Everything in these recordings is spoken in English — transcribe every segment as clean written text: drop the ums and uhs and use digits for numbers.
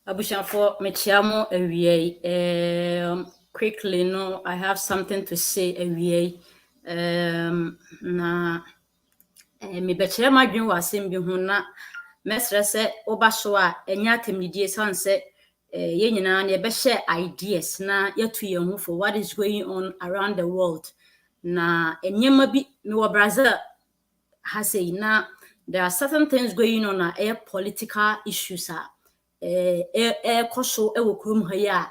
Abushafo mechiamo awie. Quickly, no, I have something to say awie. Na me bechere madwen wasem bi hu na mesre se oba so a enya atemnidie sanse ye nyina na ye be share ideas na yatu ye hu for what is going on around the world. Na enyema bi me wo Brazil has say na there are certain things going on political issues koso e wo krom ha ya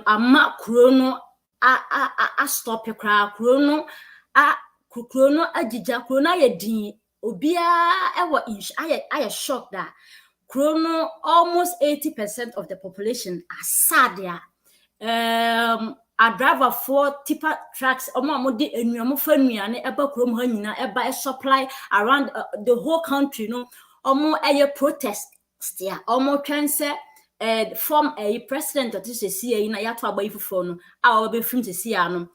ama kro no a stop kra kro no agija kro no ayedin obia e wo aye shocked that kro no almost 80% of the population are sad ya. A driver for tipper trucks omamodi enuamu fanuane eba krom ha nyina eba supply around the whole country no omo eye protest stia omo twense form a president of this CA na yato abayifufo no a obe film CA no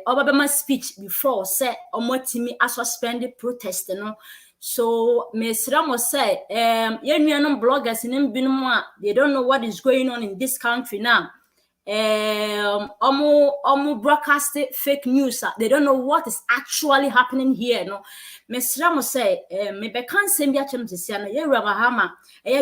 obabema speech before say omo timi a suspend protest no. So Mesra must say yenuanom bloggers in binum a they don't know what is going on in this country now. Omo broadcast fake news. They don't know what is actually happening here. No, Miss Ramos say, me be can't send me a chance to see Mahama,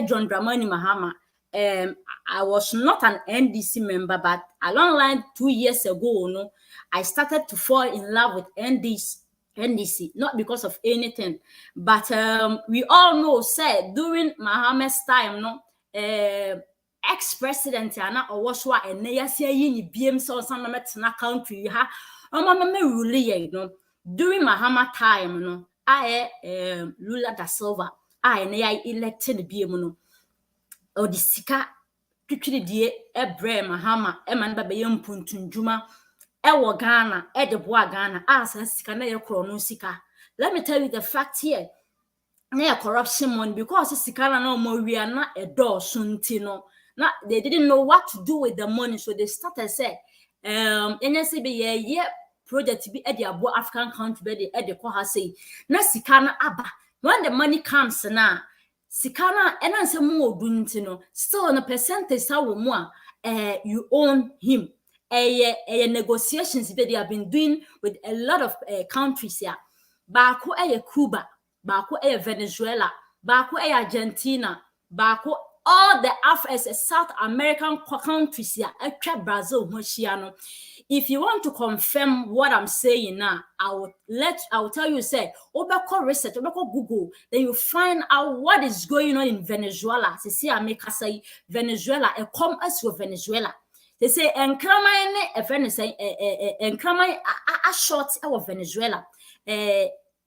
John Dramani Mahama. I was not an NDC member, but along line 2 years ago, no, I started to fall in love with NDC, not because of anything, but we all know, say during Mahama's time, no, ex-president ana owoswa ene yase yi ni biem so san na metena country ha mama me rule ye no during Mahama time no Lula da Silva ene ya elected biem no odisika twitwiri die ebre Mahama man ba be yempuntunjuma wo Ghana de boa Ghana asa sika na ye kro no sika. Let me tell you the fact here na corruption money because sika na mo wi na edo so ntino. Now they didn't know what to do with the money, so they started say, NSB project to be at the abo African country, but the Edeko say, na sikana aba. When the money comes now, sikana and answer more duntino, still on a percentage how more you own him. A negotiations that they have been doing with a lot of countries here. Bako Cuba, Bako Venezuela, Bako Argentina, Bako all the South American countries here, except Brazil, Mochiano. If you want to confirm what I'm saying now, I will tell you, say, Obeko research, Obeko Google, then you find out what is going on in Venezuela. They say, America say, Venezuela, a come as with Venezuela. They say, and come a friend say, and come a short of Venezuela,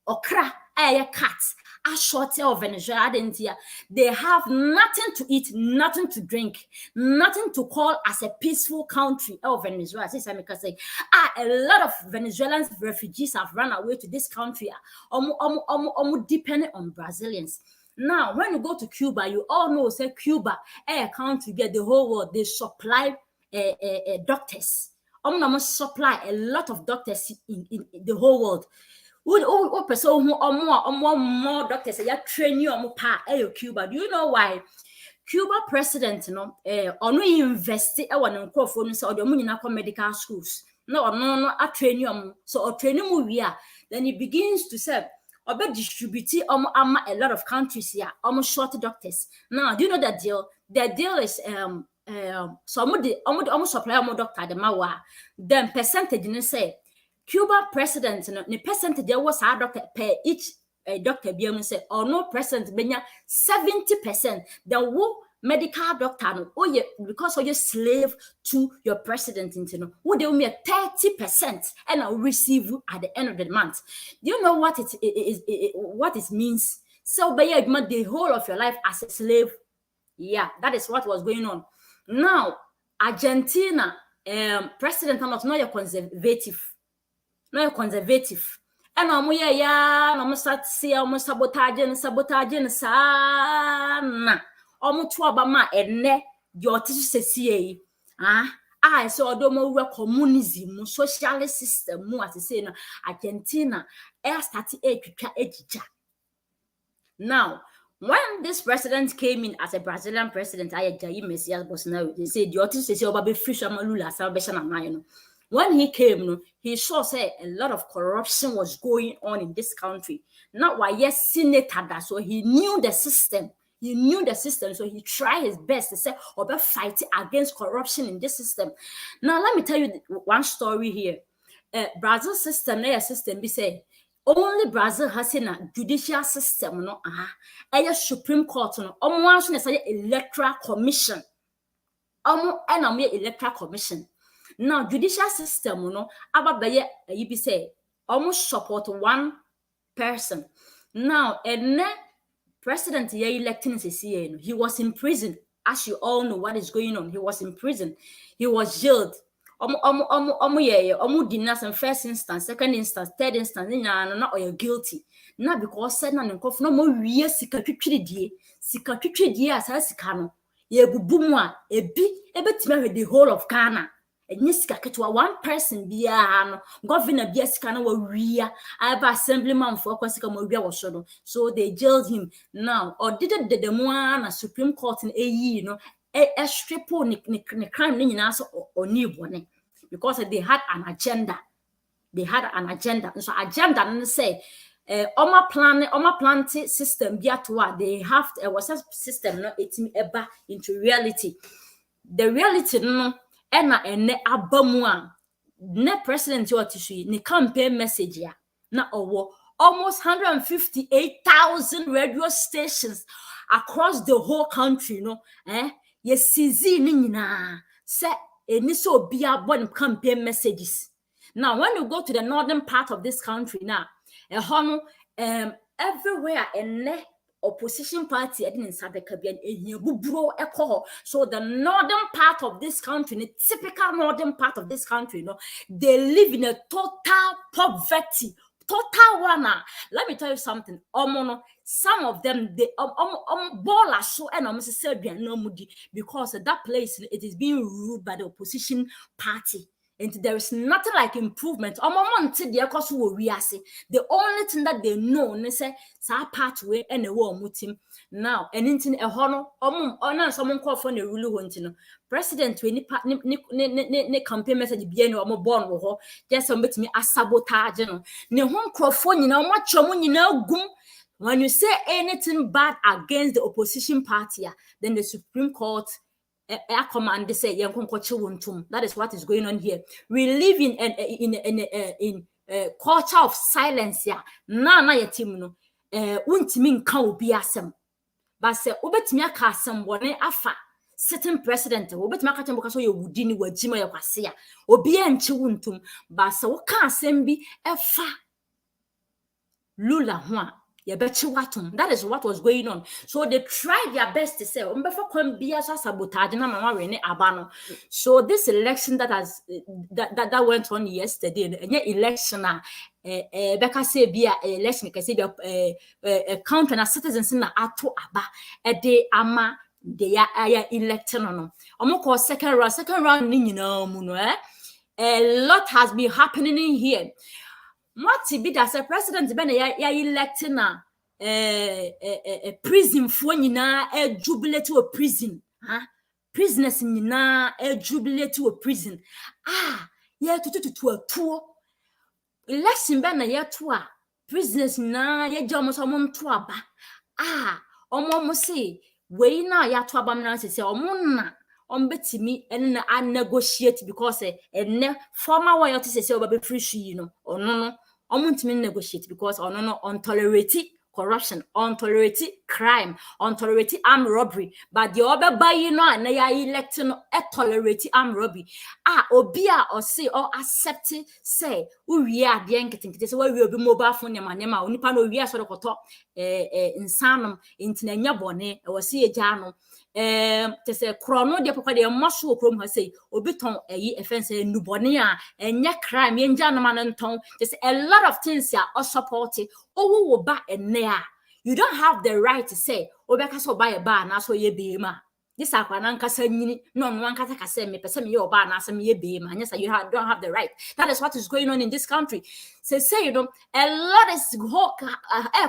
okra, a cat. A short of Venezuela, they have nothing to eat, nothing to drink, nothing to call as a peaceful country. Oh, Venezuela, say, a lot of Venezuelan refugees have run away to this country. Dependent on Brazilians. Now, when you go to Cuba, you all know, say Cuba, a country get the whole world. They supply doctors. Supply a lot of doctors in the whole world. Person who more doctors say train you Cuba. Do you know why? Cuba president only invest one phone so the money na medical schools. No, I train you so train you then he begins to say obe distribute ama a lot of countries here short doctors. Now, do you know the deal? The deal is so omo supply doctor the mawa. Then percentage ni say Cuba president no the percentage there was our doctor per each doctor be say or no president benya 70%. The wo medical doctor no because you're slave to your president would they only 30% and I'll receive at the end of the month. Do you know what it means? So by the whole of your life as a slave. Yeah, that is what was going on. Now Argentina president not a conservative. No conservative. And no start see sabotaging sana. To Obama ene your tissue I saw domo communism, socialist system, as I say no Argentina air started ejija. Now, when this president came in as a Brazilian president, I Messias Bolsonaro, they say the authorities say Obabe Fishamalula Salvation and when he came, he saw say a lot of corruption was going on in this country. Not why yes, senator that, so he knew the system. He knew the system, so he tried his best to say, "Obe fight against corruption in this system." Now, let me tell you one story here. Brazil system, their system, be say only Brazil has a judicial system, no, a Supreme Court, no, almost say electoral commission, electoral commission. Now, judicial system, no, about the you be say almost support one person. Now, and president ye electing he was in prison. As you all know what is going on, he was in prison. He was jailed. Denies in first instance, second instance, third instance, not or you're guilty. Not because said no more real secretary as I sikano. Ye bubumwa, the whole of Ghana. And yes, one person be governor be a assemblyman for was so they jailed him. Now, or did the one Supreme Court in a strip on crime or new one because they had an agenda. They had an agenda. And so agenda and say Oma plan system they have was a system no it ever into reality. The reality no ene abamu ne president your tissue ni campaign message ya na owo almost 158,000 radio stations across the whole country yes sizi ni nyina se eni so bia bon campaign messages. Now when you go to the northern part of this country now everywhere opposition party in Sabekabian so the northern part of this country, the typical northern part of this country, they live in a total poverty. Total one. Let me tell you something. Some of them they ball so and almost Serbian no mudi because that place it is being ruled by the opposition party. And there is nothing like improvement. The only thing that they know, they say, pathway and a war mutim. Now, and in a honor, someone call for the rule president when ni campaign message be no mo born wo just somebody me a sabotage no ne ho microphone na mo chomo nyina gum. When you say anything bad against the opposition party, then the Supreme Court command they say that is what is going on here. We live in a culture of silence here. Na ya team no untimi nka obi asem but say obetimi aka asem bone afa certain president obetimi aka tembo kaso ye wudi ni wajima ya kwase a obi enchi wuntum but say wo ka asem bi efa lula ho a. That is what was going on. So they tried their best to say, so this election that went on yesterday, election, election, country and citizens in the ato aba, de ama they are elected no. Second round, a lot has been happening in here. What be that a president ben ya electing a prison for nyina a jubilate to a prison prisoners nyina a jubilate to a prison to a tour election ben ya to prisoners na ye je omo so omo nto aba omo say we na ya to aba na say omo na ombetimi en na negotiate because enne former one to say oba be free shi no ono no omo ntimi negotiate because ono no on tolerate corruption, untolerate crime, untolerate armed robbery. But the other by na ya elect no tolerate armed robbery. Obia or say or accept say we are the enketing say we be mobile phone nema onipa no we so koto insanum intinanya bone e wose ejano te say krono de papa de maso krom ha say obi ton eyi offense nubone a enya crime yenja no man nton te say a lot of things are support wo ba enne a you don't have the right to say obeka so buy a bar na so ye be ma this akwana nkasa nyini no no nkasa kasa me pese me ye oba na so me ye be ma nya say you don't have the right. That is what is going on in this country. Say you know a lot is hook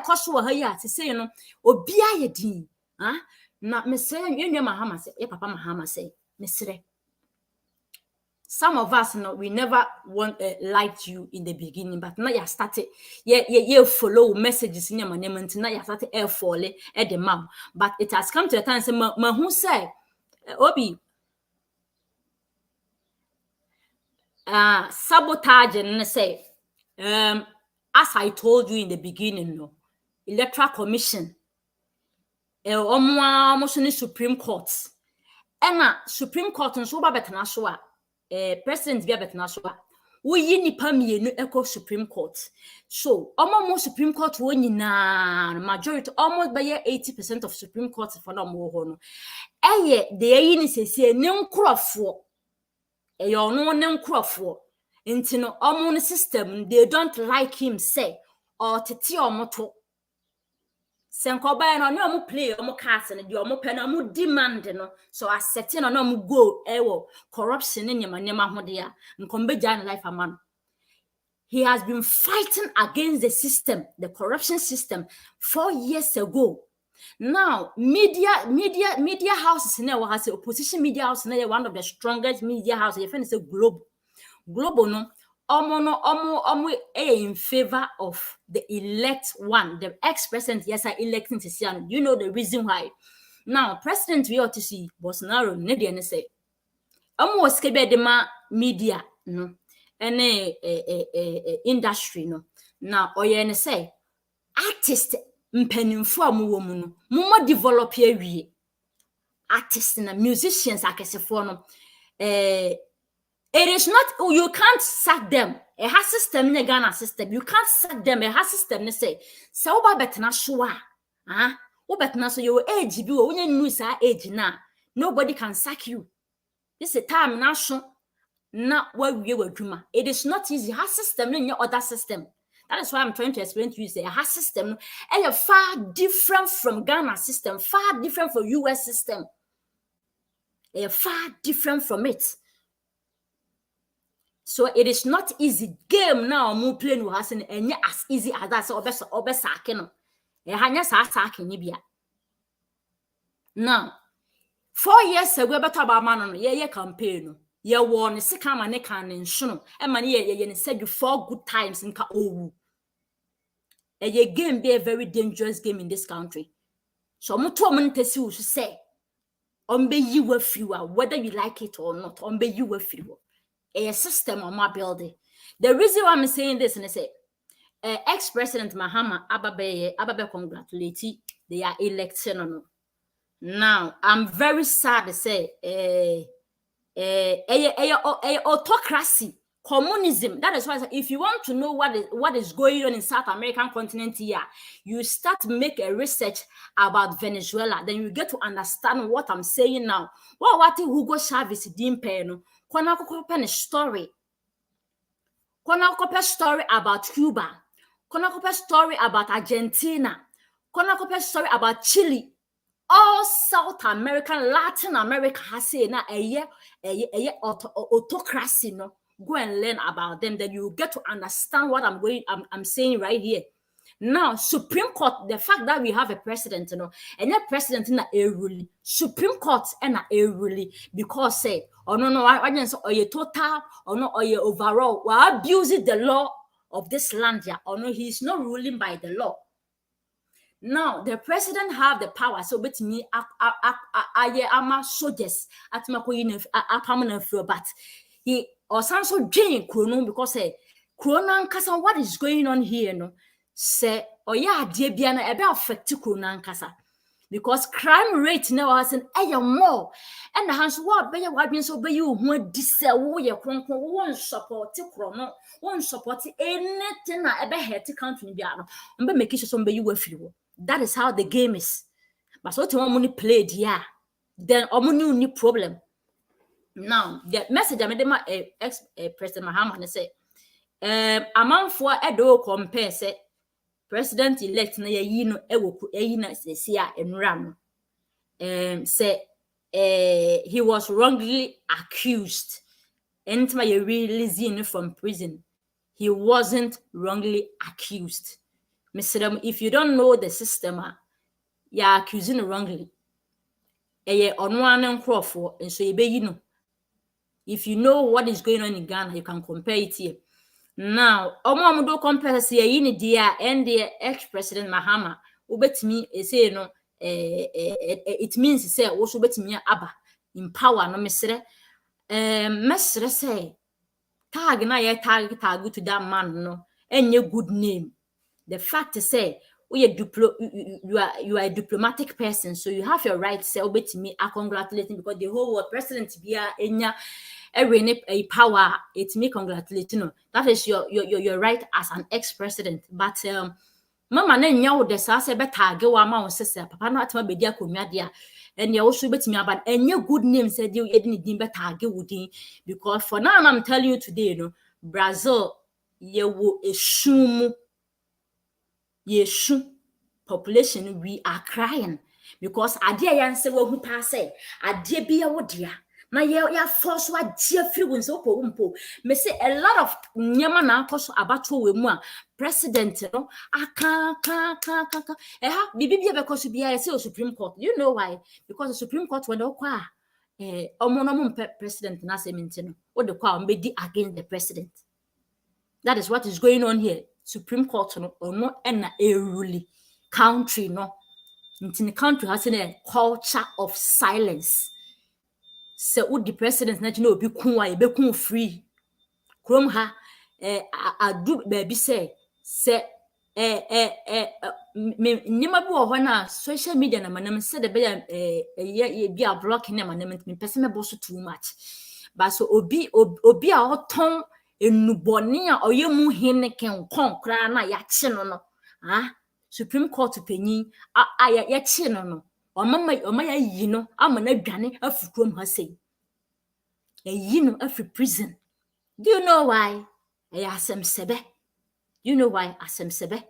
koso ha ya say you know obia ye din na me say you Mahama say ye papa Mahama say me sire. Some of us know we never liked you in the beginning, but now you started follow messages in your monument. Now you started falling at the mouth. But it has come to a time say who say Obi sabotage and say as I told you in the beginning, no electoral commission almost the Supreme Court and Supreme Court and so betena so president bia betena so wo yi nipa mienu eko Supreme Court so almost Supreme Court wo nyina majority almost by 80% of Supreme Court for no mo ho no de yi ni sese ne nkrofo yo no ne nkrofo nti no almost system they don't like him say or tete omoto senko ba no omo play omo cast ne de omo pe na omo demand no so accepting no omo go ewo corruption ne nyema ho de a nkombe ja life aman. He has been fighting against the system, the corruption system 4 years ago. Now media houses in our has opposition media house na one of the strongest media houses you say global no omo in favor of the elect one, the ex-president yes are electing to see. You know the reason why. Now president we ought to see Bolsonaro ne de say was kebe de ma media no ene industry no now oye ne say artist mpanimfo amuwo mu no mo develop awie artists na musicians akesefo no it is not you can't sack them. It has system in a Ghana system. You can't sack them. It has system. They say so betna shwa betna so your age bi when you know sa age na nobody can sack you. This is a time na so na wa wie wadwuma. It is not easy. Has system in your other system. That is why I'm trying to explain to you say has system and far different from Ghana system, far different from US system. Far different from it. So it is not easy game now mo play no has and as easy as that so obesake no hanya sa sake ni bia. Now 4 years ago beto ba man no ye campaign no ye won sika ma ne kan ne nsono e ma ne ye ne said 4 good times nka owu. Ye game be a very dangerous game in this country. So mo to mo ntesi wo say ombe yi wa fiwa whether you like it or not ombe yi wa fiwa. A system on my building. The reason why I'm saying this, and I say, ex-president Mahama Ababe congratulate they are elected. Now I'm very sad to say, autocracy, communism. That is why if you want to know what is going on in South American continent here, you start to make a research about Venezuela. Then you get to understand what I'm saying now. What Hugo Chavez didn't pay no. Kona kokope story about Cuba, kona kokope story about Argentina, kona kokope story about Chile. All South American, Latin America has say na autocracy no. Go and learn about them, then you get to understand what I'm saying right here. Now, Supreme Court, the fact that we have a president, you know, and that president in a ruling, Supreme Court and a ruling, because say, oh no, I didn't say, or you total, or no, or you overall, well, abusing the law of this land, yeah, or no, he is not ruling by the law. Now the president have the power, so bet me ama soldiers at makoyi permanent feel, but he or some so drain krono because krono kasa what is going on here no say oya ade bia na ebe affect krono kasa because crime rate now has an more and the hands what be what means so be you who disse wo ye kronkron won support krono won support anything na ebe hurt country bia no mbe make sure so be you afiri wo. That is how the game is. But so to money played, yeah. Then any problem. Now the message I made my ex President Mahama say, a man for edo compare say President elect na ye no ewo na sesia enram. Say he was wrongly accused. Anytime you release him from prison, he wasn't wrongly accused. Mr. If you don't know the system, you're accusing wrongly. On one crop and so you know. If you know what is going on in Ghana, you can compare it here. Now, do compare say in dear and the ex-president Mahama, ubet me say no it means say also bet me aba in power no mesre mesre say tag na ye tag to that man no any good name. The fact is say you are a diplomatic person, so you have your right to say obey to me. I congratulate him because the whole world president be a power. It's me congratulating you. That is your right as an ex-president. But mama na nya the say better ge wa ma on sese papa no atma bedi akonwa dia and you also bet me about any good name said you didn't din better ge wudin because for now I'm telling you today, you know, Brazil ye wo esum Yeshu population we are crying because adia yan se wo hu pa say adia bia wo dia na ya force wa dia free won so ko mpo me say a lot of nyama na akoso abato we mu a president no aka ha bibi bia because bia say Supreme Court. You know why? Because the Supreme Court when okwa omo president na say mentino wo de kwa mbedi against the president. That is what is going on here. Supreme Court no and a ruling country no. In the country has a culture of silence. So would the president not know be kun free. Krom ha do baby say nima bi wo na social media na manam say the be a blocking na manam me person me boss too much. But so obi a oton enuboni a oyemu hene ken kon kra na ya che no Supreme Court penyin ya che no oma ya yi no ama na dwane afukrom ha sei ya yi no afi prison. Do you know why? Asem sebe. You know why asem sebe?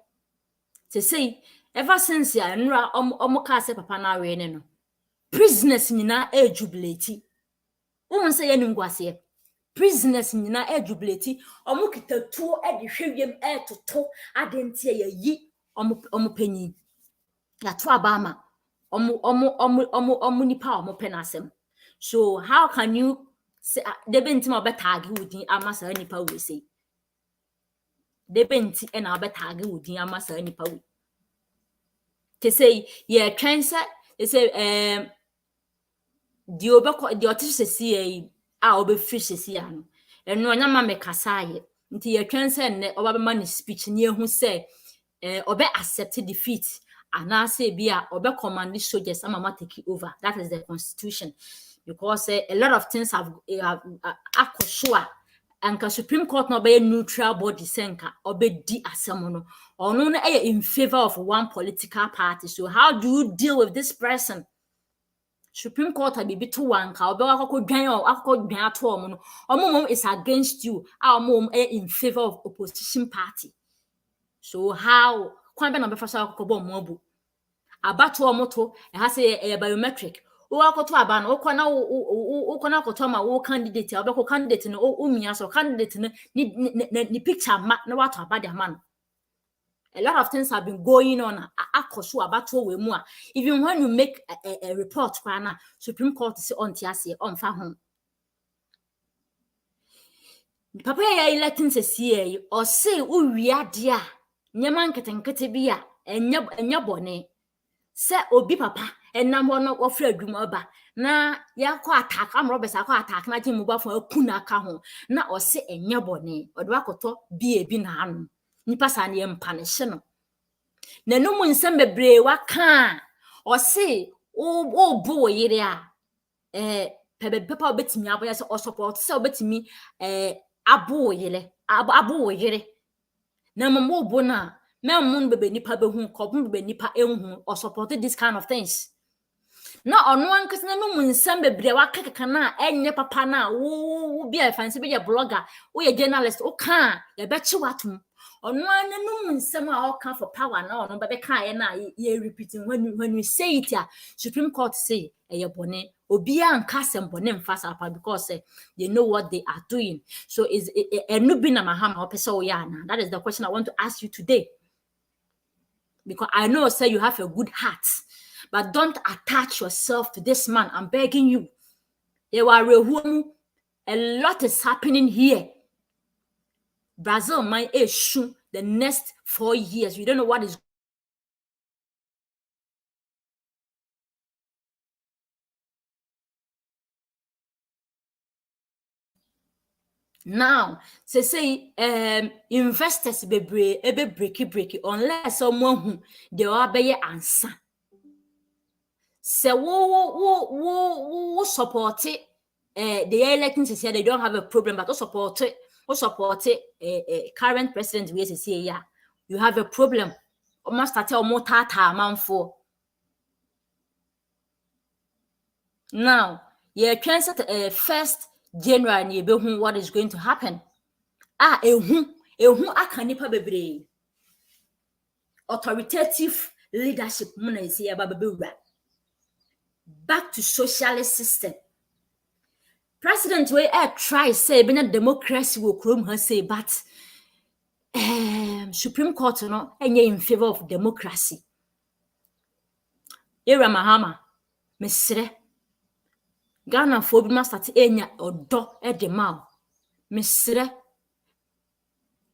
To say ever since ya nra omoka se papa na we ne no prisoners nyina jubilate. Won say ya ngwase prisoners nyina jubilate omukita tuo de hwewiem toto adentie ya yi omopanyi ya to abama nipa omopenasem. So how can you say they benti ma betag wudin amasa nipa we say they benti e na betag wudin amasa nipa we to say yeah cancer they say di otisese obefiri sesi ano eno nyama mekasaye nti ye twense ne obabema ne speech ne ehu say obe accept defeat anase bia obe command soldiers amama take over. That is the constitution because a lot of things have akosua anka Supreme Court no be neutral body senka obe di asem no ono no in favor of one political party. So how do you deal with this person? Supreme Court be to one ka obewa akokodwan ato omo no omo is against you, omo in favor of opposition party. So how kwan be na be fasa akokobo omo abu abato omo to e ha say biometric wo akoto aba no ukona akoto ma wo candidate obeko candidate no umia so candidate no ni picture ma na wato aba de man. A lot of things have been going on akoso abato we mu a even when you make a report kwana Supreme Court say on tiase on fa ho. papa ya electing se or say uwia dia nyama nketenkete bi a enya bone se obi papa enam ho no ofra adwuma ba na yakọ attack am robbers akọ attack na jimu bafo akuna aka ho na o se enya bone odo akoto bi na anu nipa sa na yempa ne hye no na no mu nsem bebre waka o se o bo yire a pepa obetimi aboya se o support se obetimi abo yire na mo bo na memmun bebe nipa behu kopun bebe nipa enhu or support this kind of things na ono ankasa na no mu nsem bebre wakakaka na enye papa na wo bia fancy be blogger wo ye journalist wo ka ye be chi watum ono ane no mu nsem a o ka for power na ono bebe ka ye na ye repeating when you say it Supreme Court say eye bone obi anka sem bone mfasa apa because they know what they are doing. So is enubi na Mahama opese wo ya na? That is the question I want to ask you today. Because I know, say, you have a good heart, but don't attach yourself to this man. I'm begging you. You are a lot is happening here. Brazil might issue the next 4 years. You don't know what is. Now, say investors be breaky unless someone who they are be answer. Say wo support it. The elections say they don't have a problem, but support it. Current president we say yeah, you have a problem. O must start more tata man for. Now, transit 1st January you what is going to happen. Ehu aka nipa bebre. Authoritative leadership muna is here back to socialist system. President we try say be na democracy will chrome her say, but Supreme Court no enye in favor of democracy. Era Mahama mesre Ghana for bi ma start enya odo de ma mesre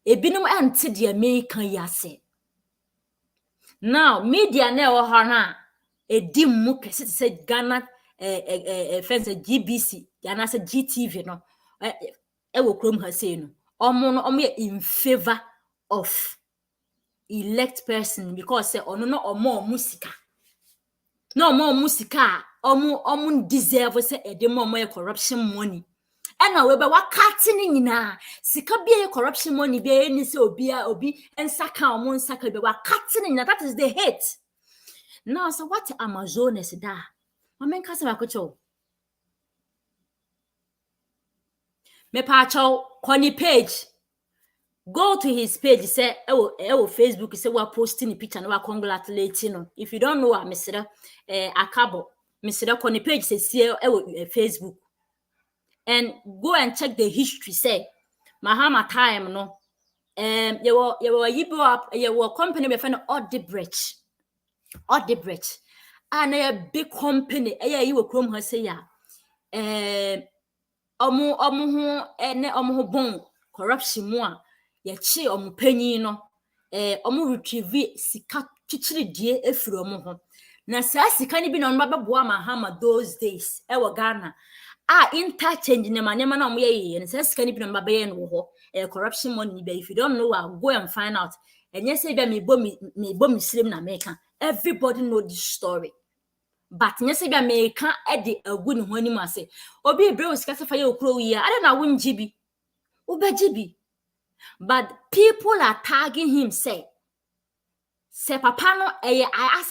ebinom ante de me kan yase. Now media na e wo ha na edi mu kese say Ghana fence GBC Ghana say GTV no e wo krom ha say no omo in favor of elect person because say ono no omo musika no omo musika omo deserve say edemo omo corruption money ena we be wakati ni nyina sika bia corruption money bia ni say obi ensaka omo nsaka be wakati ni nyina. That is the hate. Now so what Amazones da mamen kasa makocho me pa chow koni page. Go to his page, say, Facebook, say, we're posting a picture and we're congratulating you. If you don't know what Mr. Akabo, Mr. Koni page says here, Facebook. And go and check the history, say, Mahama time, no. You were yibo up, you were company, we find Odebrecht. And a big company, you will come her say, omo bon corruption mo ye chi omupanyi no omu retrieve sika chichiri die efiri omu ho na sa sika ni bi na onba beboa Mahama those days e wo Ghana interchange ne manema na omu ye ne sa sika ni bi na onba be ye no ho corruption money be. If you don't know, go and find out. And yes say be me bo muslim na America, everybody know this story. But yes say be America e de agu ne ho ani ma say obi ebre o sika se fa ye okro wi a na wo njibi ubejibi. But people are tagging him, say papa no I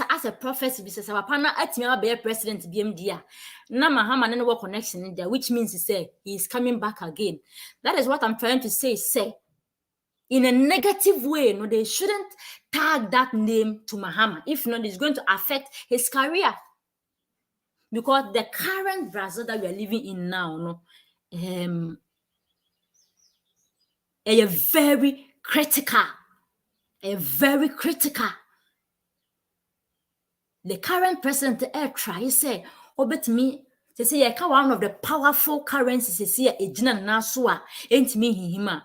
as a prophecy say papa no atimi be president BMD na Mahama no work connection in there, which means he say he is coming back again. That is what I'm trying to say in a negative way. No, they shouldn't tag that name to Mahama. If not, it's going to affect his career. Because the current Brazil that we are living in now, no, a very critical. The current president try say, bet me They say you one of the powerful currencies here ejina naso a entimi hihima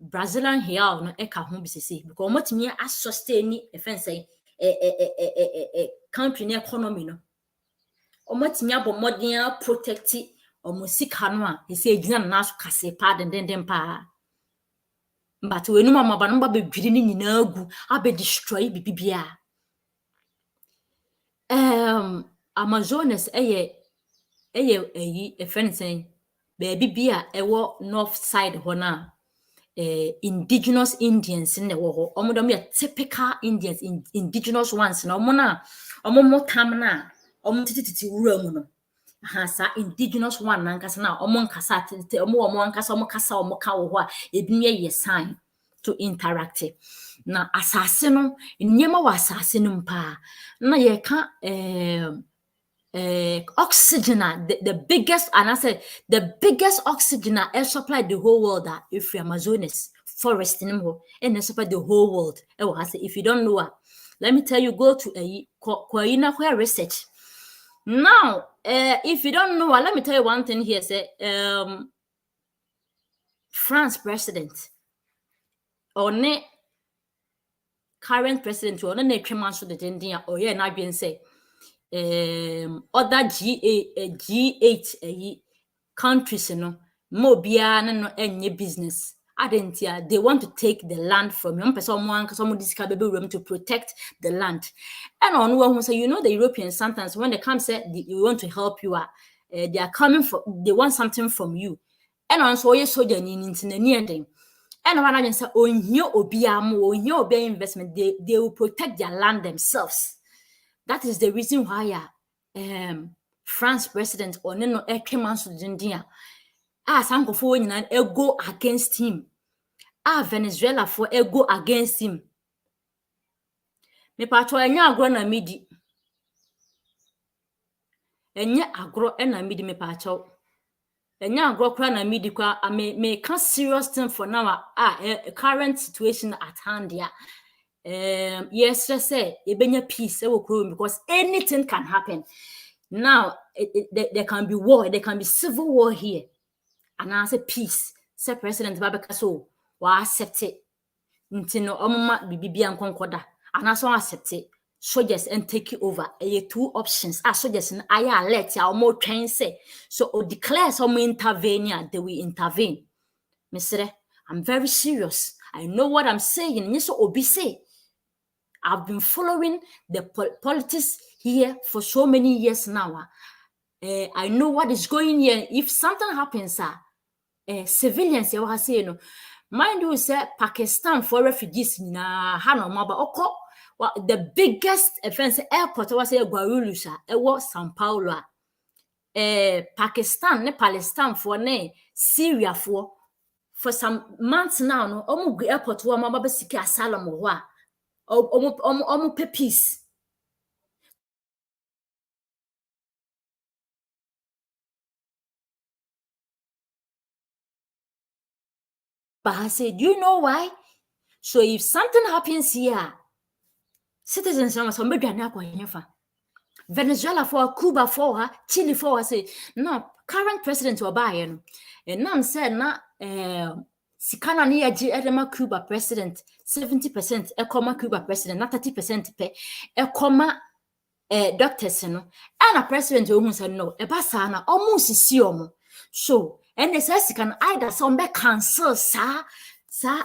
Brazilian real no eka ho bi sese because omotimi sustain offense country ne economy no omotimi abomoden protect omosika no a ese ejina naso kase pa den pa but we no mama no ba bedwiri ni nyina agu abe destroy bibibia Amazonas a friend saying baby bia ewo north side hona indigenous Indians in the war omodom ya typical Indians indigenous ones na omona omomo tam na omotititi wura mu no ha sa indigenous one na nkasa na omonkasa tete omonkasa omokasa omoka wo ho a ebinye ye sign to interact na asase no nyema wa asase no mpa na ye ka oxygen the biggest, and I said the biggest oxygen air supply the whole world if you Amazonas forest and supply the whole world. I say if you don't know let me tell you, go to where research. Now if you don't know let me tell you one thing here. Say France president or ne current president or ne so the India or yeah na bien say other G8 countries no mo bia no enye business adentia they want to take the land from you person one cause some this baby room to protect the land and on one say you know the Europeans sometimes when they come say they want to help you they are coming for they want something from you and on so you soldier ni ntinani enden and one again say onyo obi am onyo obi investment they will protect their land themselves. That is the reason why France president or no came to India. Sanko for go against him. Venezuela for go against him. Me pato enya agro na midi. Enya agro na midi me pato. Enya agro kwa na midi kwa me can serious thing for now current situation at hand ya. Yes, just say ebenya peace because anything can happen. Now there can be war, there can be civil war here, and I say peace. Say President Babeka so wa accept it. Ntino omma bibibia nkonkoda, and I so accept it. Soldiers and take it over. Two options. Soldiers and I alert ya more train say so or declare some intervene, they will intervene. Mr. I'm very serious. I know what I'm saying. Yes, obi say. I've been following the politics here for so many years now. I know what is going here. If something happens, civilians, you will say, no. Mind you, say Pakistan for refugees, the biggest offense airport was a Guarulusa, it was Sao Paulo. Pakistan, ne Palestine for ne Syria for some months now, no, omu airport wa mama besiki asylum wa. Omu peace. But I said, do you know why? So if something happens here, citizens are some Venezuela for Cuba for her, Chile for her, say, no, current president will buy and none said na Sikana near Edema Cuba president, 70% a comma Cuba president, not 30% pay a comma doctors, no, and a president who said no, a basana almost siomo. So, and the says can either some be cancel, sir,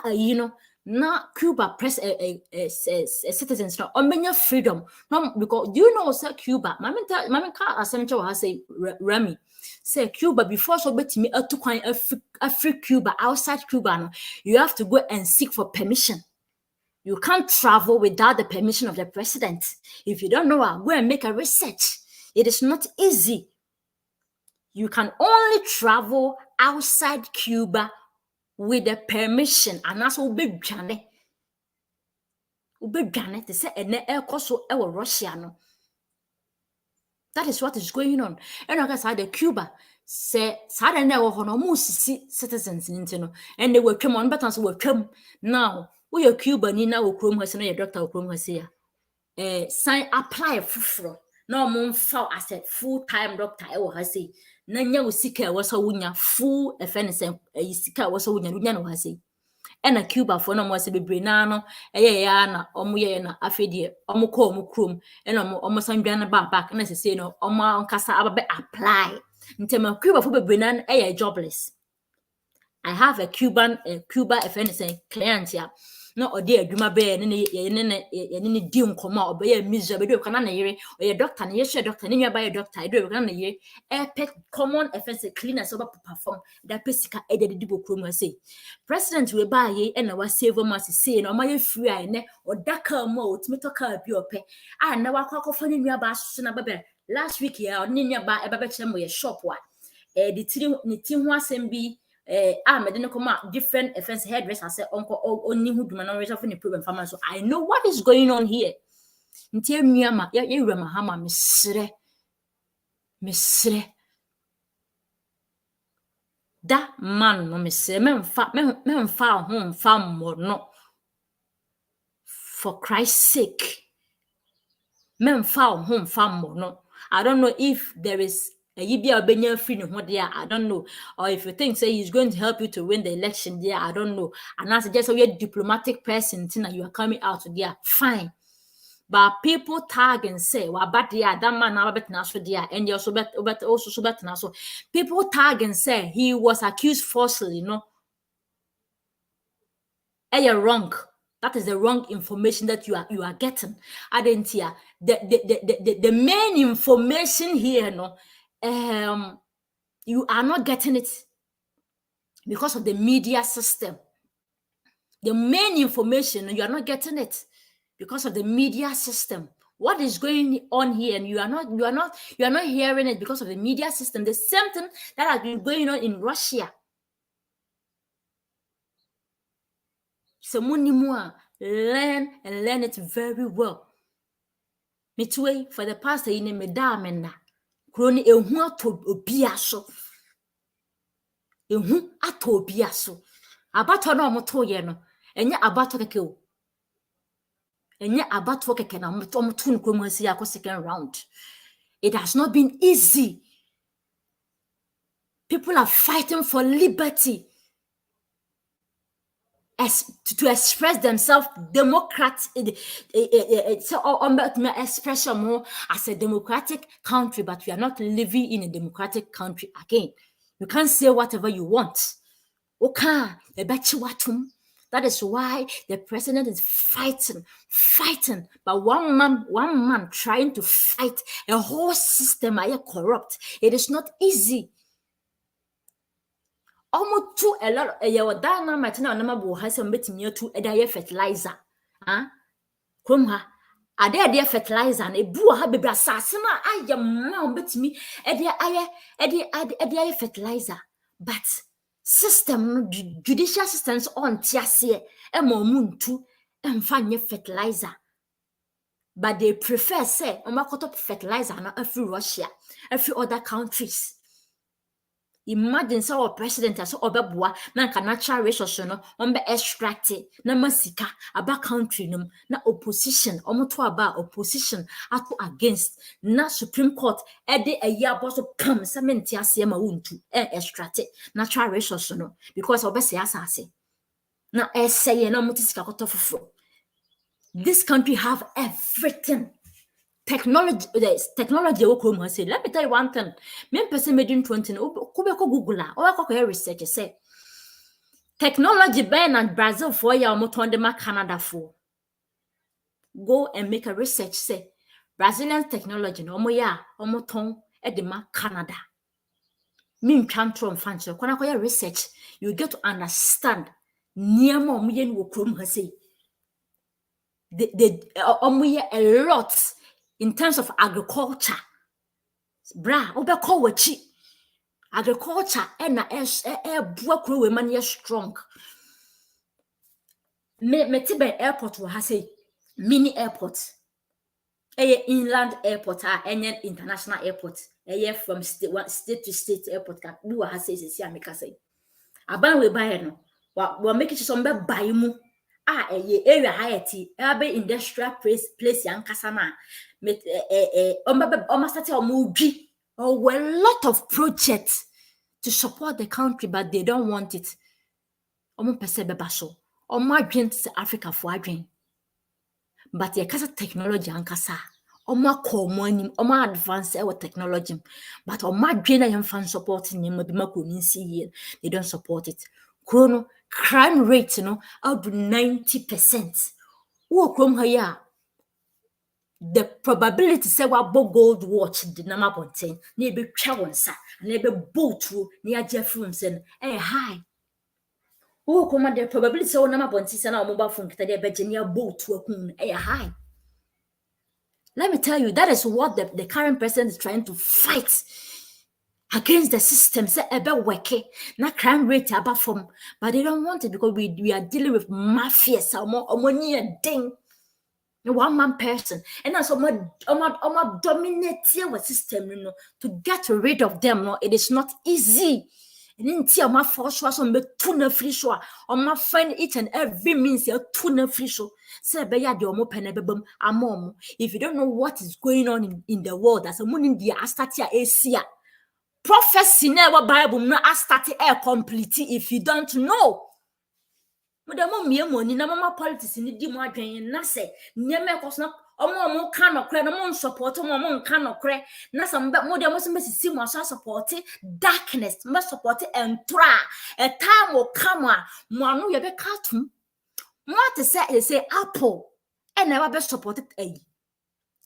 you know, not Cuba citizens, no, on many freedom, no, because you know, sir, Cuba, Mamma has say Remy. Say Cuba before so bet me to coin a free Cuba outside Cuba. No, you have to go and seek for permission. You can't travel without the permission of the president. If you don't know, go and make a research. It is not easy. You can only travel outside Cuba with the permission, and that's what big Johnny. To say and air coso Russia. No. That is what is going on. And like I said, Cuba say suddenly almost citizens in and they will come on, but also will come now. We are Cuba, Nina will come her, your doctor will come her. Sign apply for no mum fa as a full-time doctor e wo ha sei na nya wo sika e wo so wunya full efense sika e wo so wunya no ha sei ena Cuba for no mo se bebre na no eye ya na omo ye na afedie omo ko omo krom ena omo sandwa na back na sese no omo ankasa ababe apply ntema Cuba for bebre na eye jobless. I have a Cuba FNS client here. No odi adwuma be ne di nkoma obe miserable do kana na yere oye doctor na ye doctor ne nwa ba ye doctor do kana na yere pet common FNS cleaners over perform that pesika e de dibo krom say president we ba ye na wa save us say na o ma ye free ai ne odaka mu otimi to ka bi ope a na wa kwakofo ne nwa ba so na ba last week ya ne nwa ba e ba be kire mo ye shop wa the ti ho asem bi mede no come different offense hairdresser say onko oni hu duma no reason for the problem farmer so I know what is going on here. Nti enuama ye wura Mahama mesre that man no mesre memfa ho mfa mo no for Christ's sake memfa ho mfa mo no. I don't know if there is I don't know. Or if you think say he's going to help you to win the election there, I don't know. And as just a diplomatic person, you are coming out there, fine. But people tag and say, well, but yeah, that man now bet naso there, and you also bet also bet naso. People tag and say he was accused falsely, you know. And you're wrong. That is the wrong information that you are getting. I didn't hear the main information here, no. You are not getting it because of the media system. The main information, you are not getting it because of the media system. What is going on here, and you are not hearing it because of the media system. The same thing that has been going on in Russia. So learn it very well. Me too, for the past in me damena. Kroni ehu ato obia so. Ehu ato obia so. Abato na omoto ye no. Enye abato keke o. Enye abato keke na omoto nkromu asi akọ second round. It has not been easy. People are fighting for liberty. To express themselves, Democrats, express more as a democratic country, but we are not living in a democratic country again. You can't say whatever you want. Okay, that is why the president is fighting. But one man trying to fight a whole system, corrupt. It is not easy. Almost too a lot of dana matina na mabo ha se mbetimi atu eda fertilizer krom ha ade fertilizer na ebu ha bebra sase na aye ma mbetimi ede fertilizer but system judicial systems on tiase e ma omuntu emfa nye fertilizer but they prefer say omakoto fertilizer na every Russia every other countries. Imagine so our president as obeboa na nka natural resource no ombe extract na masika aba country no na opposition omoto aba opposition ato against na Supreme Court ede ayi so pam cement ase ma wontu extract natural resource no because obese asase na eseye na mutisika kotofofo. This country have everything. Technology say, let me tell you one thing. Me person made in 20 Google or research say technology ban and Brazil for ya motondema Canada for. Go and make a research say Brazilian technology no mo ya omoton edema Canada. Me can't from fancy kwa research you get to understand near mo yen wo krom ha say the a lot in terms of agriculture. Bra, obeko wachi. Agriculture na bua kro we man strong. Me tibe airport wa ha say mini airport. Inland airport enye international airport. From state to state airport ka do ha say America say. Aban we buy no. Wa make it some buy mu area hayati ebe industrial place yankasa na met start omudwi or a lot of projects to support the country, but they don't want it. Pese beba so adwen to Africa for adwen, but ye kasa technology ankasa anim advance with technology, but adwen na yemfa support nyem de makoni nsi they don't support it. Chrono crime rate out to 90%. Wo krom ha ya the probability say wa gold watch the number bonten na e be twa wonsa na e be bolt na ya phone sen high. Wo krom the probability say number bonten say na mobile phone kita de be je na bolt akun high. Let me tell you, that is what the current president is trying to fight against the system. Say ebe working, na crime rate above from, but they don't want it because we are dealing with mafia. So more near ding, one man person, and that's almost dominate our system. To get rid of them, it is not easy. And in tia ma force was on me tuna free show, on my find each and every means your tuna free show. Say be ya de omo penebebum amom. If you don't know what is going on in the world, as a moon in the astatia asia. Prophecy never Bible no astati air complete if you don't know. Madam me money na mama politics ni di mo adwen na se nyeme kos na omo kan okre na mo support omo kan okre na some mo dem so mesisi mo support darkness, me support entra a time will come mo anu ye be katum what to say apple and never be supported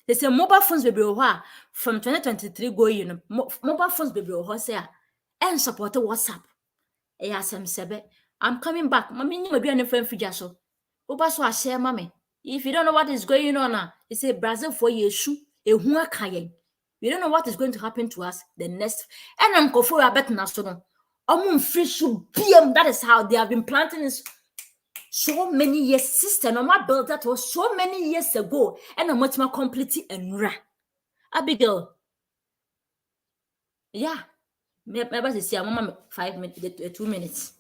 they say mobile phones be from 2023 going mobile phones be say and support WhatsApp asem sebe I'm coming back mami ni mabi an friend figure so oba so share mami if you don't know what is going on you say Brazil for yesu ehu akayen we don't know what is going to happen to us the next and I'm go for abet na so no free so bm. That is how they have been planting this so many years system normal built that was so many years ago and I'm much more complete and ra Abigail yeah maybe say mama 5 minutes 2 minutes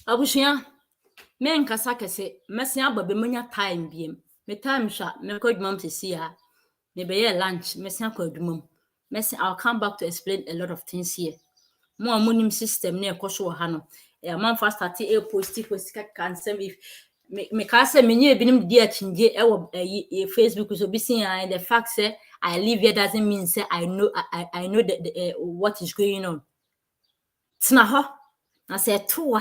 abushia men kasa kese mesia babe manya time biem me time sha me ko dwum sisi ha me be ye lunch mesia ko dwum mesia I'll come back to explain a lot of things here mo amonim system na ekoso ha no man fast start post can send if me ka say me nye binim di achinje e wo Facebook so be seeing the fact say I live here doesn't mean say I know what is going on tina ho na say to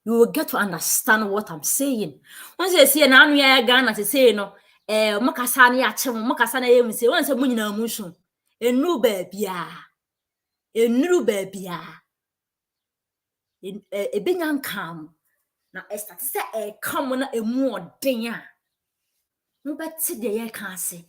you will get to understand what I'm saying. Once you see na anu ya Ghana say no mokasa na ya che mokasa na yem say once munyina musu enu baabia ebenya nkam na start say come na emu oden a no beti de ye kan ase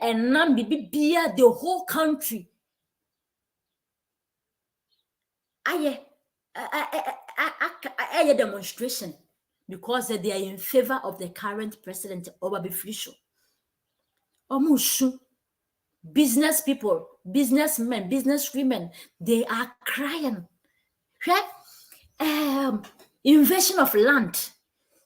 and now bibia the whole country aye demonstration because they are in favor of the current president Obabifrisho omushu business people businessmen businesswomen they are crying invasion of land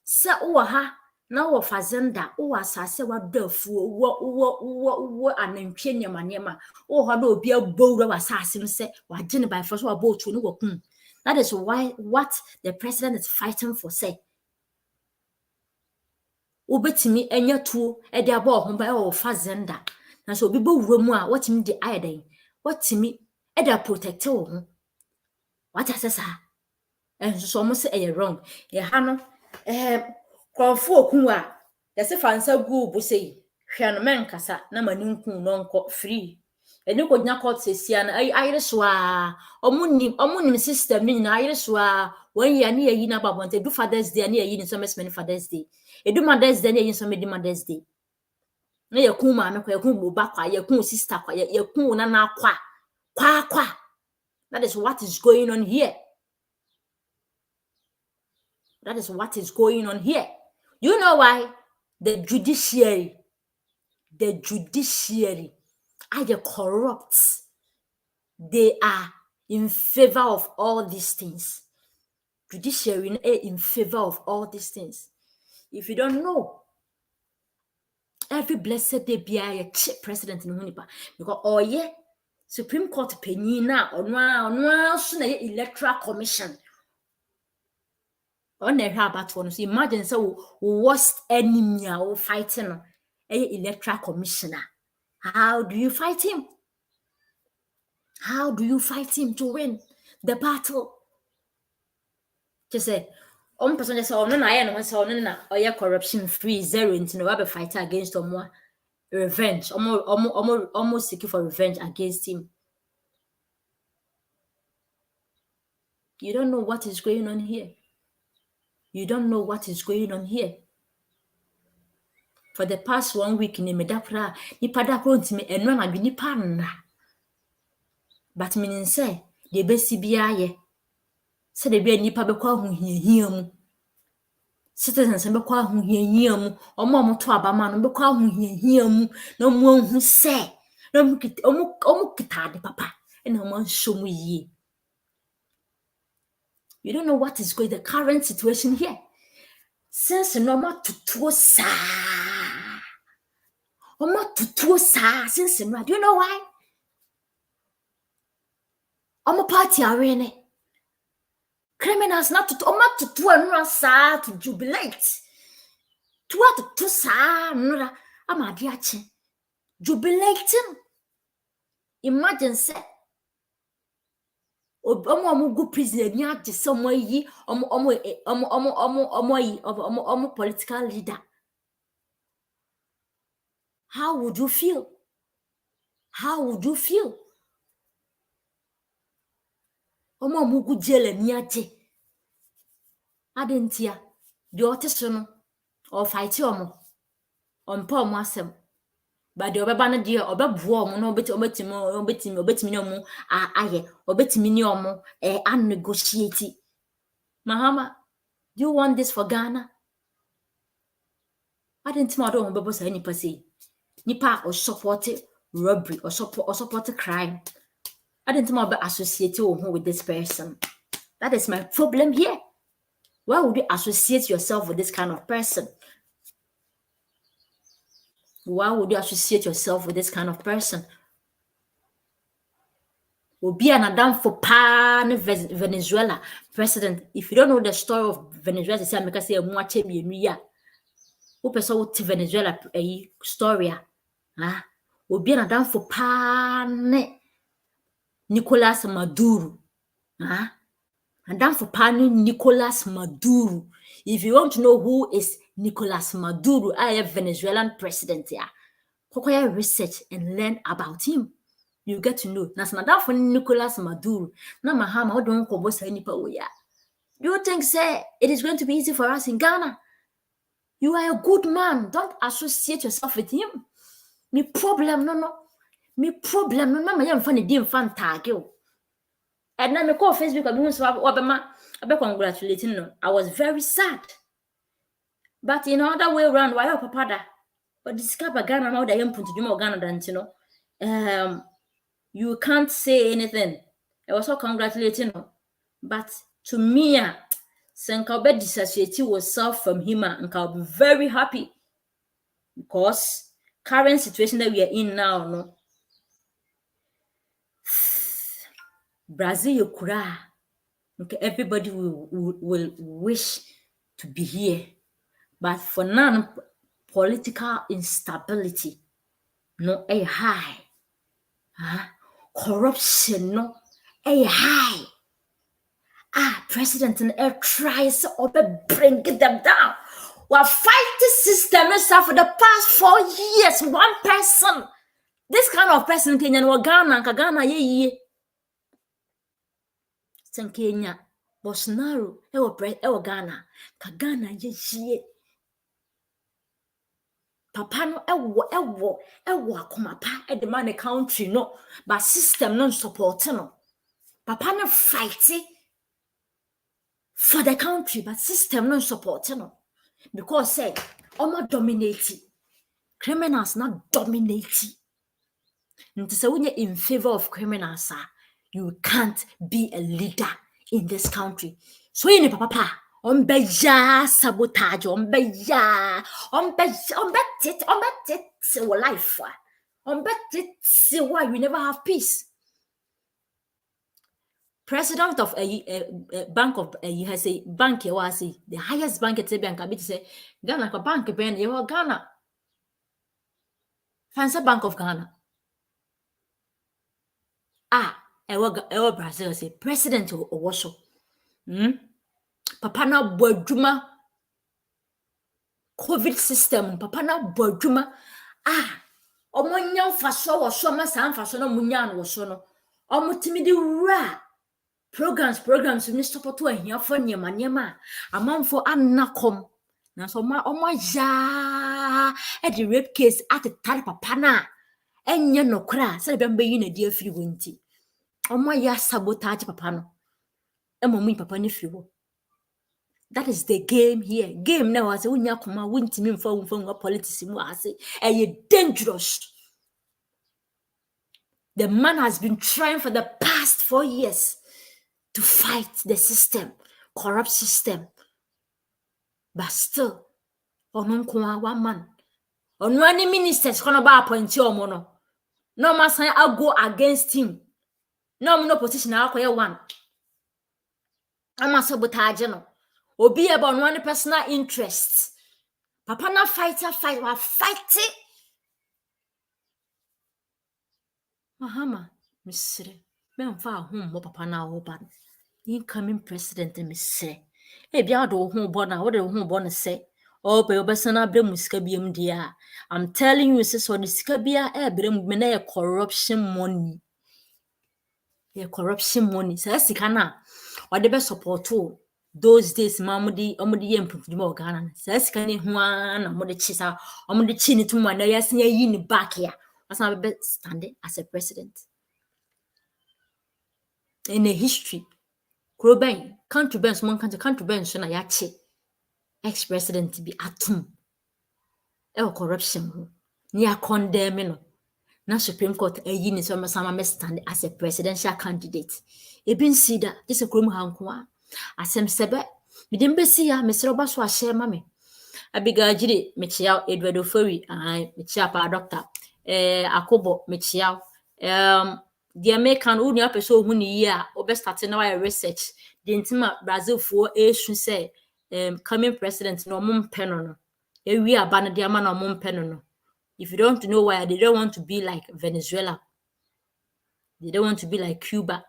se ha na wo fazenda wo asase wa dafuo wo anantwe nyama wo ha na obi abowura wasase no se wagene by force wa botu no wakun. That is why what the president is fighting for say obetimi enya tuo e de aba ho ba wo fazenda na so obi bowura mu a watimi de ayeden watimi e de protect wo ho what asesa and so mo say wrong ha no konfo okunwa yesi fansa gu bu sei hwe no menkasa na mani nkun no nko free eni ko nya court sesia na ayire so a omunim system ni na ayire so a when you near you about want to do Father's Day near you in some many Father's Day. You do Mother's Day near you some Mother's Day. Na ye kun ma me kwa ye kun boba kwa ye kun sister kwa ye kun nana kwa. That is what is going on here. That is what is going on here. You know why? The judiciary are the corrupt. They are in favor of all these things. Judiciary are in favor of all these things. If you don't know, every blessed day be a chief president in Hunipa. Because oh yeah, Supreme Court penina or no soon electoral commission. On the about one, so imagine so worst enemy or fighting a electoral commissioner. How do you fight him? How do you fight him to win the battle? Just say, person just say, oh no, I know, so no, oh yeah, corruption free zero into no other fighter against more revenge, almost seeking for revenge against him. You don't know what is going on here. You don't know what is going on here. For the past 1 week, ni medapra ni padapro ntimi enwa na dwini panna. But meaning say, the besi biaye. Say the be nipa be kwa ahohia mu. Citizens be kwa ahohia mu. Omo to abama no be kwa ahohia mu. Na omo hu say. Na omo kitade papa. And omo show mu yi. You don't know what is going the current situation here. Since no ma tutuo sa. Omo tutuo sa since no. Do you know why? Omo party arene. Criminals not to omo tutuo no sa to jubilate. To sa no amade ache. Jubilating. Imagine say omo go prison ni age someone yi omo political leader. How would you feel? How would you feel? Omo go jail ni age. Adentia the oteso or fight omo ompa omo asem. But the obeba no de obebuo omo no obetimi no mu aye obetimi ni omo an negotiate. Mahama, do you want this for Ghana? I didn't know don't bebo say nipa say nipa or support robbery or support crime. I didn't know about associate with this person. That is my problem here. Why would you associate yourself with this kind of person? Why would you associate yourself with this kind of person? Obi anadam for pan Venezuela president. If you don't know the story of Venezuela, say make say muache mienu ya. Who person wo ti Venezuela story ah? Obi anadam for pan Nicolas Maduro. Ah? Madam for pan Nicolas Maduro. If you want to know who is Nicolas Maduro, I am Venezuelan president here. Kokoya research and learn about him. You get to know. Now, madam for Nicolas Maduro. Now, Mahama, don't come say nipa oya. You think say it is going to be easy for us in Ghana? You are a good man. Don't associate yourself with him. Me problem no. Me problem no. Mama, you funny dim fan tag you. And then me call Facebook. I be congratulating no. I was very sad. But in other way around, why papa da? But discover Ghana now that you put to do Ghana than you know. You can't say anything. I was so congratulating no. But to me, Senka be dissociate yourself from him and I'll be very happy. Because current situation that we are in now, no. Brazil kura. Okay, everybody will wish to be here. But for now, political instability, no a high. Corruption, no a high. President and air tries to bring them down. We're fighting system for the past 4 years. One person. This kind of person Kenya no Ghana ye. Kenya. Bolsonaro ewo Ghana ka Ghana ye papa no ewo akoma pa e de man the country no but system no support no papa no fight for the country but system no support no because say omo dominate criminals not dominate. So when you're in favor of criminals, you can't be a leader in this country. So you need papa on beja sabotage on beja on bet it life on bet it why we never have peace. President of a bank of has a bank was the highest bank at bank I say Ghana bank ben you Ghana fancy Bank of Ghana. Ewo Brazil say president Owosho. Papa na boadwuma COVID system papa na boadwuma omonya mfaso wo so ma sa mfaso na munya no wo so no omotimi di wura programs ni support ahia fo nyema amanfo annakom na so omoja e di rape case atetare papa na enye nokra se be mbe yi na di afiri wonti omoya sabotage papa no emomu papa ne firi wo. That is the game here. Game now as unya kuma wintimi mfa politics mu ase. Dangerous. The man has been trying for the past 4 years to fight the system, corrupt system. But still, one man. On one ministers kono ba appoint omo no. No man say I go against him. No position akoye one. Ama sabotage no. Obi about one personal interest. Papa na fight wa fighting. Mahama, Mr. Memfa home mo papa na oba. Incoming president Mr. Bia do ho bona, what do ho bona say? Oh, be obesana bre musika biem dia. I'm telling you, sis, on the skabia bre me na corruption money. Corruption money. Say sika na, or the best support to. Those days, omudi yempu mo Ghana. Say sika ni ho na omudi chisa, omudi chi ni tumu na yasin yi ni back here. As I be standing as a president. In a history, Kroben, country ben, small country ben, so na yache. Ex-president be atum. Corruption. Near condemning. Na Supreme Court a yin is almost stand as a presidential candidate. Been see that this a crum hankwa. Asem sebe. We didn't be see ya, Mr. Obaswa share mammy. Abigail Jiri, Michelle Edward Ofuri, Michelle Doctor. Akobo Michelle. The American Union episode when year over starting our research. The intimate Brazil for should say coming president no mum penono. We are banner the man no mum penono. If you don't know why, they don't want to be like Venezuela. They don't want to be like Cuba.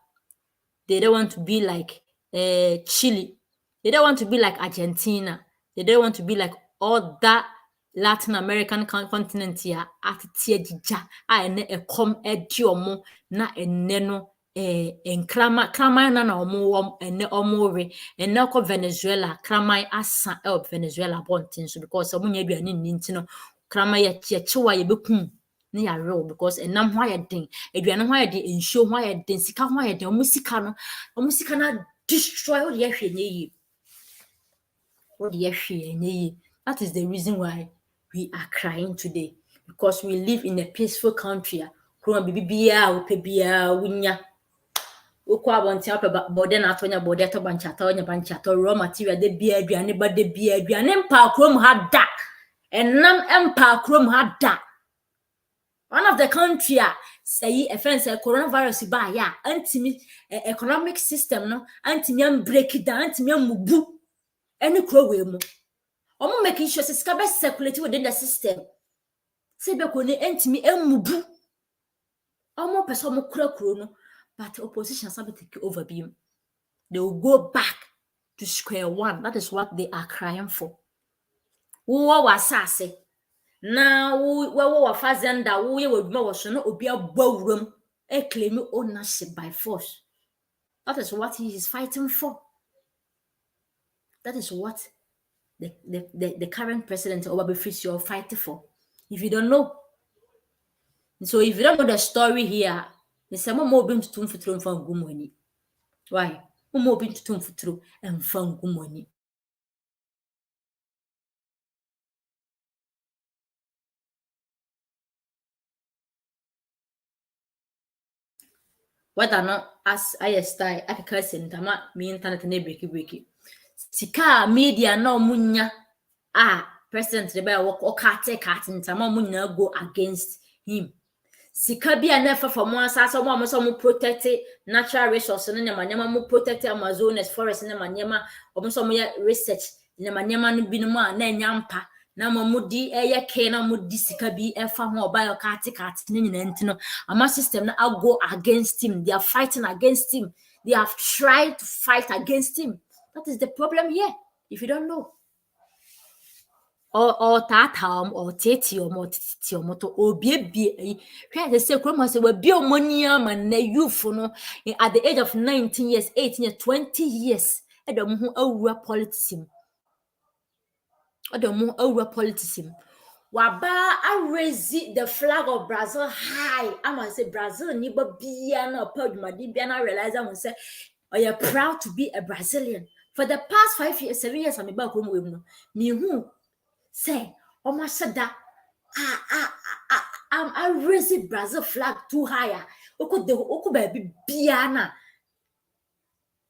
They don't want to be like Chile. They don't want to be like Argentina. They don't want to be like all that Latin American continent here at Tiedija. I ne a com ediomo na eneno klama na omo ene omore enako Venezuela klama asa Venezuela bontin so because omunya aduane ntino krama ya chewa ye bekum ne ya real because enam ho ya den aduane ho ya den ensho ho ya den sika ho ya den omusika na destroy all the hwenye yi. That is the reason why we are crying today, because we live in a peaceful country. Kuma bibia upebia wunya ukwa bonti apa bode na atonya bode to banchata onya banchata raw material de bia aduane ba de bia aduane mpa krom ha da enam empa krom ha da. One of the country say offense coronavirus ba ya antimi economic system no antimi am break it down antimi am mubu any kro we mu omo making sure say ska be circulate within the system say be ko ni antimi emubu omo person mo kura no, but opposition sabe take over beam. They will go back to square one. That is what they are crying for. Wo wasase na wo fazenda wo ye waduma wo so no obi abawuram e claim ownership by force. That is what he is fighting for. That is what the current president Obafisi are fighting for. If you don't know, so if you don't know the story here, the some more been to turn for through from Gumoni. Why? More been to turn for through and from Gumoni. Whether not as I style, I can send Tama, me internet and breaky. Sika media no munya. President the bear walk or cat and Tama munya go against him. Sika be a never from one side, some protect natural resources and Manema mu protect Amazonas forest and Manema, or some research in the Manema Binuma, then Yampa. Na mamudi eye kena mudi sika bi efa ho oba cat ni nyina ama system na go against him. They are fighting against him. They have tried to fight against him. That is the problem here. If you don't know, or tatam or teti or motiti or moto or be where they say kroma say we be money man na youth no at the age of 19 years, 18 years, 20 years edom ho awura politics. Politicum. Waba I raise the flag of Brazil high. I must say Brazil niba biana podmadi biana realize I must say oh you're proud to be a Brazilian. For the past 5 years, 7 years, I'm about home with me who say oh my sada I raise Brazil flag too higher. Oko baby biana.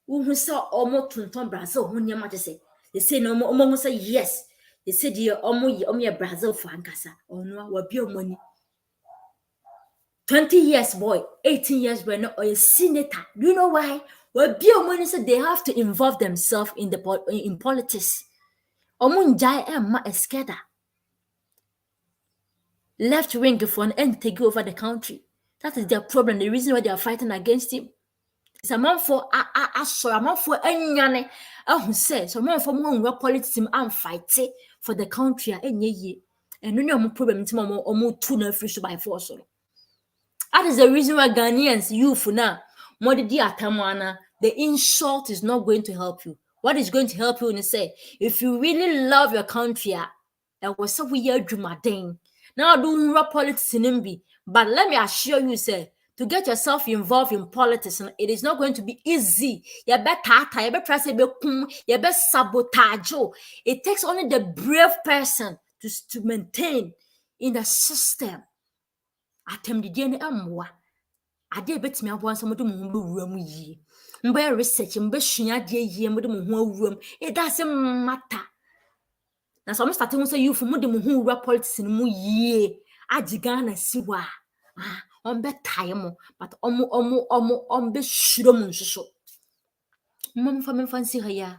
Who saw almost to Brazil who near much say. They say no more say yes. They said you almost Brazil for Ankasa or no will be your money. 20 years boy, 18 years boy, no or a senator. Do you know why? Well, be your money said they have to involve themselves in politics. Omunjai emma eskeda. Left wing for and take over the country. That is their problem. The reason why they are fighting against him. It's a man for a man for anyane. Who says so man for more politics and fight for the country any year. And no more problem to mama or more tuna fish by force. That is the reason why Ghanaians youth now more the atamwana. The insult is not going to help you. What is going to help you when you say if you really love your country, and was so weird Jumadine. Now do politics in MB. But let me assure you, say to get yourself involved in politics, it is not going to be easy. You better sabotage. It takes only the brave person to maintain in the system. Atemdidiene amwa. Ade betimi aboa so modum hu bewuram yi. Mbe research mbe hua de yi modum hu awuram. It doesn't matter. Na so me start to say you for modum hu wura politics mu yi. Ajiga na siwa. Ombe time but ombe shiro mu nsoso. Mom fancy ha ya.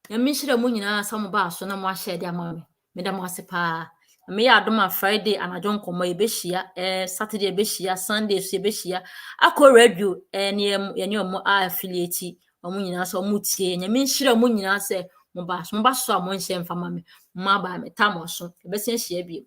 Ya me shiro mu nyina sam ba so na mo ahye de ama me. Me da mo asepa. Me ya adoma Friday and ajon komo ebehia Saturday ebehia Sunday so ebehia akọ radio ne omo affiliate omo nyina so omo tie nya me nhire omo nyina se mo ba so mo nhye mfama me ma ba me tam so ebesi ahia bi